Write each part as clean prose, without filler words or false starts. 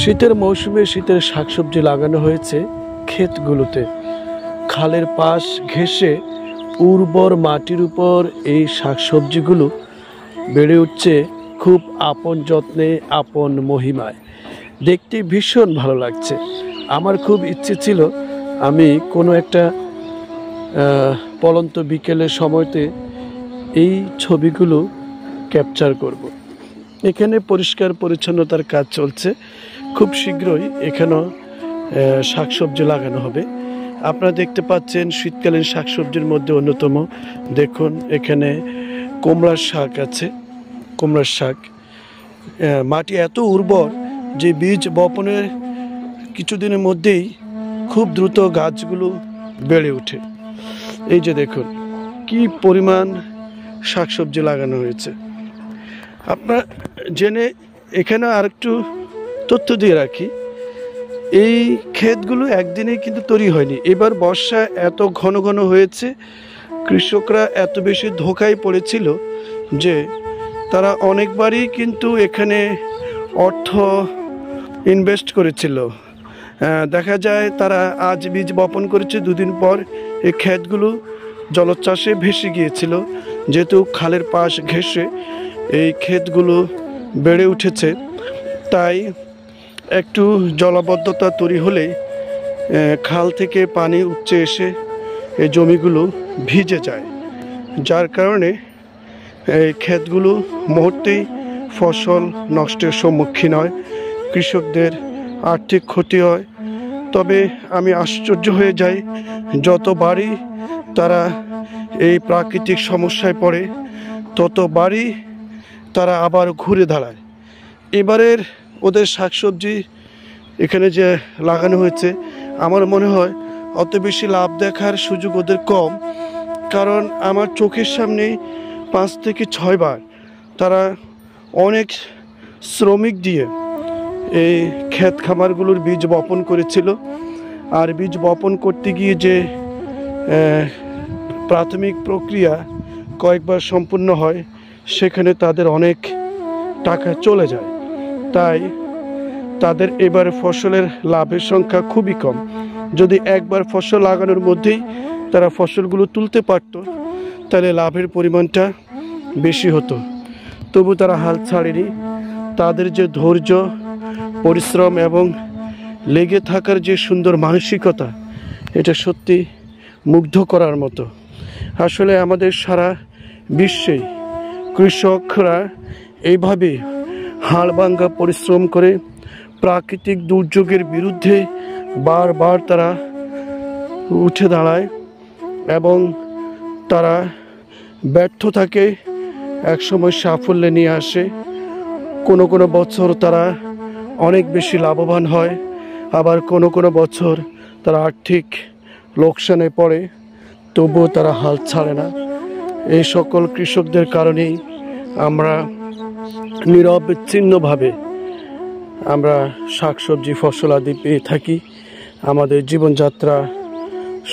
শীতের মৌসুমে শীতের শাকসবজি লাগানো হয়েছে ক্ষেতগুলোতে। খালের পাশ ঘেঁষে উর্বর মাটির উপর এই শাকসবজিগুলো বেড়ে উঠছে খুব আপন যত্নে, আপন মহিমায়। দেখতে ভীষণ ভালো লাগছে। আমার খুব ইচ্ছে ছিল আমি কোনো একটা পলন্ত বিকেলের সময়তে এই ছবিগুলো ক্যাপচার করব। এখানে পরিষ্কার পরিচ্ছন্নতার কাজ চলছে। খুব শীঘ্রই এখানেও শাকসবজি লাগানো হবে। আপনারা দেখতে পাচ্ছেন শীতকালীন শাকসবজির মধ্যে অন্যতম, দেখুন এখানে কুমড়ার শাক আছে। কুমড়ার শাক, মাটি এত উর্বর যে বীজ বপনের কিছুদিনের মধ্যেই খুব দ্রুত গাছগুলো বেড়ে ওঠে। এই যে দেখুন কি পরিমাণ শাকসবজি লাগানো হয়েছে। আপনার জেনে এখানে আরেকটু তথ্য দিয়ে রাখি, এই ক্ষেতগুলো একদিনে কিন্তু তৈরি হয়নি। এবার বর্ষা এত ঘন ঘন হয়েছে, কৃষকরা এত বেশি ধোঁকায় পড়েছিল যে তারা অনেকবারই কিন্তু এখানে অর্থ ইনভেস্ট করেছিল। দেখা যায় তারা আজ বীজ বপন করেছে, দুদিন পর এই ক্ষেতগুলো জলোচ্ছ্বাসে ভেসে গিয়েছিল। যেহেতু খালের পাশ ঘেঁষে এই ক্ষেতগুলো বেড়ে উঠেছে, তাই একটু জলাবদ্ধতা তৈরি হলে খাল থেকে পানি উপচে এসে এই জমিগুলো ভিজে যায়, যার কারণে এই ক্ষেতগুলো মুহূর্তেই ফসল নষ্টের সম্মুখীন হয়, কৃষকদের আর্থিক ক্ষতি হয়। তবে আমি আশ্চর্য হয়ে যাই, যতবারই তারা এই প্রাকৃতিক সমস্যায় পড়ে ততবারই তারা আবার ঘুরে দাঁড়ায়। এবারের ওদের শাকসবজি এখানে যে লাগানো হয়েছে, আমার মনে হয় অত বেশি লাভ দেখার সুযোগ ওদের কম। কারণ আমার চোখের সামনে 5 থেকে 6 বার তারা অনেক শ্রমিক দিয়ে এই ক্ষেত খামারগুলোর বীজ বপন করেছিল। আর বীজ বপন করতে গিয়ে যে প্রাথমিক প্রক্রিয়া কয়েকবার সম্পূর্ণ হয়, সেখানে তাদের অনেক টাকা চলে যায়। তাই তাদের এবারে ফসলের লাভের সংখ্যা খুবই কম। যদি একবার ফসল লাগানোর মধ্যেই তারা ফসলগুলো তুলতে পারত, তাহলে লাভের পরিমাণটা বেশি হতো। তবু তারা হাল ছাড়েনি। তাদের যে ধৈর্য, পরিশ্রম এবং লেগে থাকার যে সুন্দর মানসিকতা, এটা সত্যি মুগ্ধ করার মতো। আসলে আমাদের সারা বিশ্বেই কৃষকরা এইভাবে হাড়ভাঙ্গা পরিশ্রম করে প্রাকৃতিক দুর্যোগের বিরুদ্ধে বারবার তারা উঠে দাঁড়ায় এবং তারা ব্যর্থ থাকে, একসময় সাফল্যে নিয়ে আসে। কোনো কোনো বছর তারা অনেক বেশি লাভবান হয়, আবার কোনো কোনো বছর তারা আর্থিক লোকসানে পড়ে, তবুও তারা হাল ছাড়ে না। এই সকল কৃষকদের কারণেই আমরা নিরবচ্ছিন্নভাবে আমরা শাকসবজি ফসল আদি পেয়ে থাকি। আমাদের জীবনযাত্রা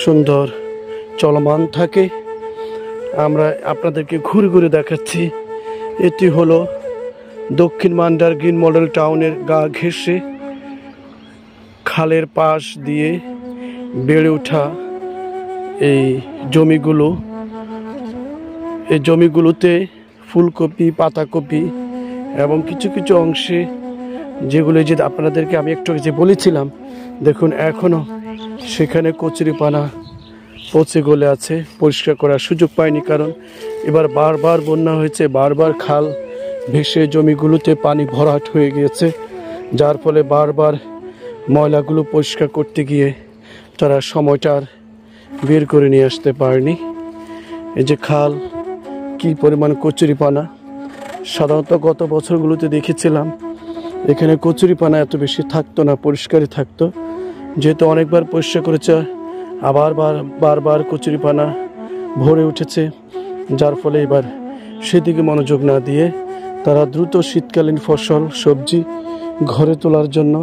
সুন্দর চলমান থাকে। আমরা আপনাদেরকে ঘুরে ঘুরে দেখাচ্ছি। এটি হলো দক্ষিণ মান্ডার গ্রিন মডেল টাউনের গা ঘেঁষে খালের পাশ দিয়ে বেড়ে ওঠা এই জমিগুলো। এই জমিগুলোতে ফুলকপি, পাতাকপি এবং কিছু কিছু অংশে যেগুলো যে আপনাদেরকে আমি একটু যে বলেছিলাম, দেখুন এখনও সেখানে কচুরিপানা পচে গলে আছে। পরিষ্কার করার সুযোগ পায়নি, কারণ এবার বারবার বন্যা হয়েছে, বারবার খাল ভেসে জমিগুলোতে পানি ভরাট হয়ে গিয়েছে, যার ফলে বারবার ময়লাগুলো পরিষ্কার করতে গিয়ে তারা সময়টার বের করে নিয়ে আসতে পারেনি। এই যে খাল, কি পরিমাণ কচুরিপানা! সাধারণত গত বছরগুলোতে দেখেছিলাম এখানে কচুরিপানা এত বেশি থাকতো না, পরিষ্কারই থাকতো। যেহেতু অনেকবার পরিষ্কার করেছে, আবার বারবার কচুরিপানা ভরে উঠেছে, যার ফলে এবার সেদিকে মনোযোগ না দিয়ে তারা দ্রুত শীতকালীন ফসল সবজি ঘরে তোলার জন্য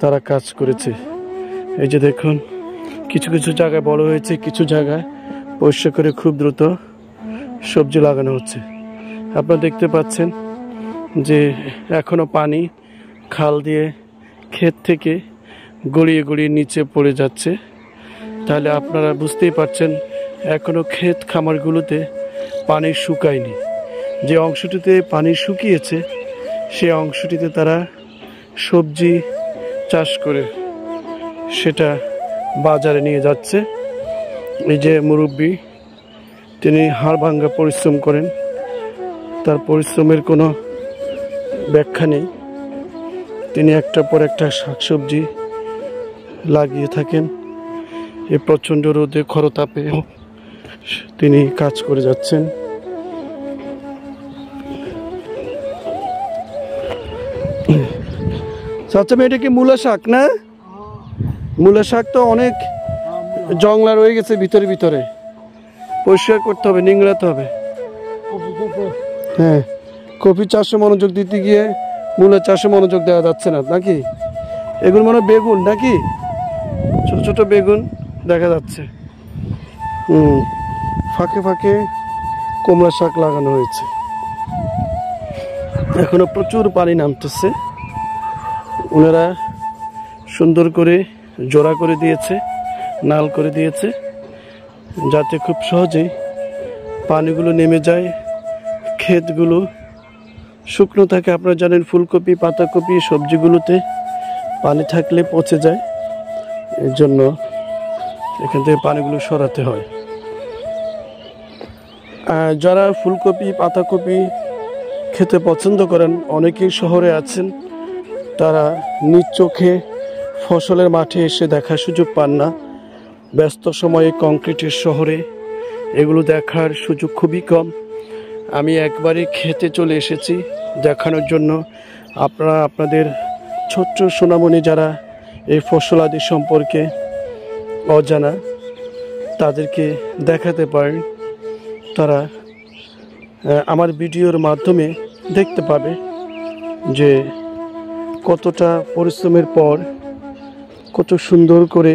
তারা কাজ করেছে। এই যে দেখুন কিছু কিছু জায়গায় বড় হয়েছে, কিছু জায়গায় পরিষ্কার করে খুব দ্রুত সবজি লাগানো হচ্ছে। আপনারা দেখতে পাচ্ছেন যে এখনো পানি খাল দিয়ে ক্ষেত থেকে গড়িয়ে গড়িয়ে নিচে পড়ে যাচ্ছে। তাহলে আপনারা বুঝতেই পারছেন এখনও ক্ষেত খামারগুলোতে পানি শুকায়নি। যে অংশটিতে পানি শুকিয়েছে সে অংশটিতে তারা সবজি চাষ করে সেটা বাজারে নিয়ে যাচ্ছে। এই যে মুরব্বি, তিনি হাড়ভাঙ্গা পরিশ্রম করেন, তার পরিশ্রমের কোনো ব্যাখ্যা নেই। তিনি একটার পর একটা শাকসবজি লাগিয়ে থাকেন। এই প্রচণ্ড রোদে খরতাপে তিনি কাজ করে যাচ্ছেন। আচ্ছা, এটা কি মূলা শাক না? মূলা শাক তো অনেক জংলা রয়ে গেছে ভিতরে ভিতরে, পরিষ্কার করতে হবে, নিংড়াতে হবে। হ্যাঁ, কফি চাষে মনোযোগ দিতে গিয়ে মূলা চাষে মনোযোগ দেওয়া যাচ্ছে না নাকি? এগুলো মনে হয় বেগুন নাকি? ছোট ছোট বেগুন দেখা যাচ্ছে। ফাঁকে ফাঁকে কমলা শাক লাগানো হয়েছে। এখনো প্রচুর পানি নামতেছে। ওনারা সুন্দর করে জোড়া করে দিয়েছে, নাল করে দিয়েছে, যাতে খুব সহজেই পানিগুলো নেমে যায়, ক্ষেতগুলো শুকনো থাকে। আপনারা জানেন ফুলকপি, পাতাকপি, সবজিগুলোতে পানি থাকলে পচে যায়, এর জন্য এখান থেকে পানিগুলো সরাতে হয়। যারা ফুলকপি, পাতাকপি খেতে পছন্দ করেন, অনেকেই শহরে আছেন, তারা নিজ চোখে ফসলের মাঠে এসে দেখার সুযোগ পান না। ব্যস্ত সময়ে কংক্রিটের শহরে এগুলো দেখার সুযোগ খুবই কম। আমি একবারই খেতে চলে এসেছি দেখানোর জন্য। আপনারা আপনাদের ছোট্ট সোনামণি যারা এই ফসলাদি সম্পর্কে অজানা, তাদেরকে দেখাতে পারেন। তারা আমার ভিডিওর মাধ্যমে দেখতে পাবে যে কতটা পরিশ্রমের পর কত সুন্দর করে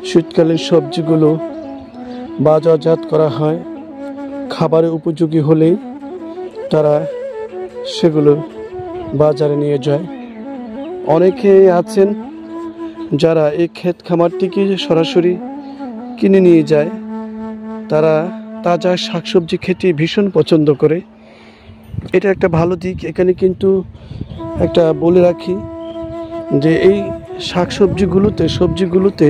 শীতকালীন সবজিগুলো বাজারজাত করা হয়। খাবারের উপযোগী হলেই তারা সেগুলো বাজারে নিয়ে যায়। অনেকে আছেন যারা এই ক্ষেত খামারটিকে সরাসরি কিনে নিয়ে যায়। তারা তাজা শাকসবজি খেতে ভীষণ পছন্দ করে। এটা একটা ভালো দিক। এখানে কিন্তু একটা বলে রাখি যে এই সবজিগুলোতে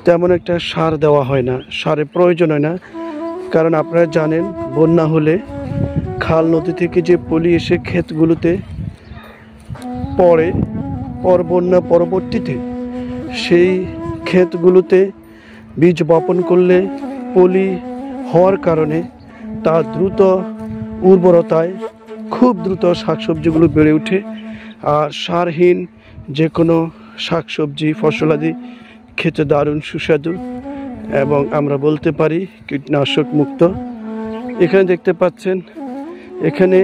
তেমন একটা সার দেওয়া হয় না, সারের প্রয়োজন হয় না। কারণ আপনারা জানেন বন্যা হলে খাল নদী থেকে যে পলি এসে ক্ষেতগুলোতে পড়ে, বন্যা পরবর্তীতে সেই ক্ষেতগুলোতে বীজ বপন করলে পলি হওয়ার কারণে তার দ্রুত উর্বরতায় খুব দ্রুত শাকসবজিগুলো বেড়ে ওঠে। আর সারহীন যে কোনো শাকসবজি ফসলাদি খেতে দারুণ সুস্বাদু এবং আমরা বলতে পারি কীটনাশক মুক্ত। এখানে দেখতে পাচ্ছেন, এখানে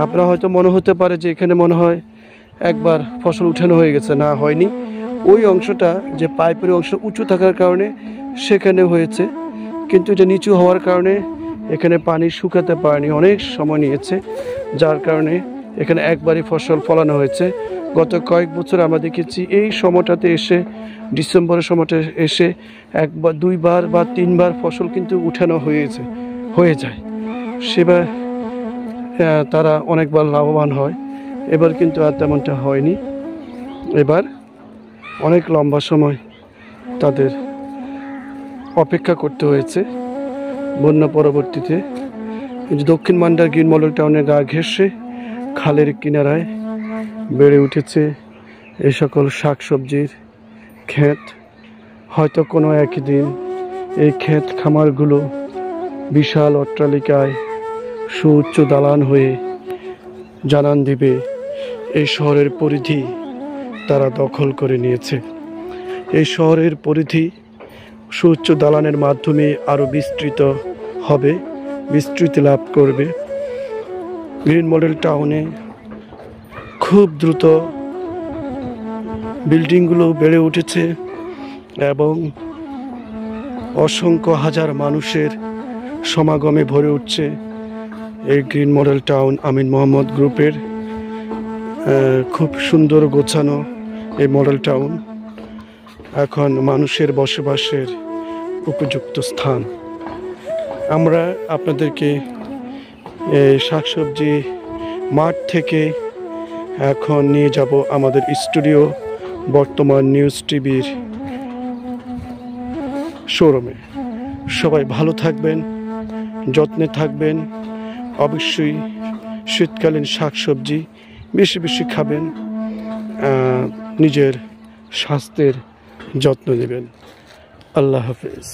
আপনারা হয়তো মনে হতে পারে যে এখানে মনে হয় একবার ফসল উঠানো হয়ে গেছে। না, হয়নি। ওই অংশটা যে পাইপের অংশ উঁচু থাকার কারণে সেখানে হয়েছে, কিন্তু এটা নিচু হওয়ার কারণে এখানে পানি শুকাতে পারেনি, অনেক সময় নিয়েছে, যার কারণে এখানে একবারই ফসল ফলানো হয়েছে। গত কয়েক বছর আমরা দেখেছি এই সময়টাতে এসে, ডিসেম্বরের সময়টা এসে একবার, দুইবার বা তিনবার ফসল কিন্তু উঠানো হয়ে যায়। সেবার তারা অনেকবার লাভবান হয়। এবার কিন্তু আর তেমনটা হয়নি। এবার অনেক লম্বা সময় তাদের অপেক্ষা করতে হয়েছে বন্যা পরবর্তীতে। দক্ষিণ মান্ডার গ্রিন মডেল টাউনের গা ঘেঁষে খালের কিনারায় বেড়ে উঠেছে এই সকল শাকসবজির ক্ষেত। হয়তো কোনো একদিন এই ক্ষেত খামারগুলো বিশাল অট্টালিকায় সুউচ্চ দালান হয়ে জানান দিবে এই শহরের পরিধি তারা দখল করে নিয়েছে। এই শহরের পরিধি সুউচ্চ দালানের মাধ্যমে আরও বিস্তৃত হবে, বিস্তৃতি লাভ করবে। গ্রিন মডেল টাউনে খুব দ্রুত বিল্ডিংগুলো বেড়ে উঠেছে এবং অসংখ্য হাজার মানুষের সমাগমে ভরে উঠছে এই গ্রিন মডেল টাউন আমিন মোহাম্মদ গ্রুপের খুব সুন্দর গোছানো এই মডেল টাউন এখন মানুষের বসবাসের উপযুক্ত স্থান। আমরা আপনাদেরকে এই শাকসবজি মাঠ থেকে এখন নিয়ে যাব আমাদের স্টুডিও বর্তমান নিউজ টিভির শোরুমে। সবাই ভালো থাকবেন, যত্নে থাকবেন। অবশ্যই শীতকালীন শাকসবজি বেশি বেশি খাবেন, নিজের স্বাস্থ্যের যত্ন নেবেন। আল্লাহ হাফেজ।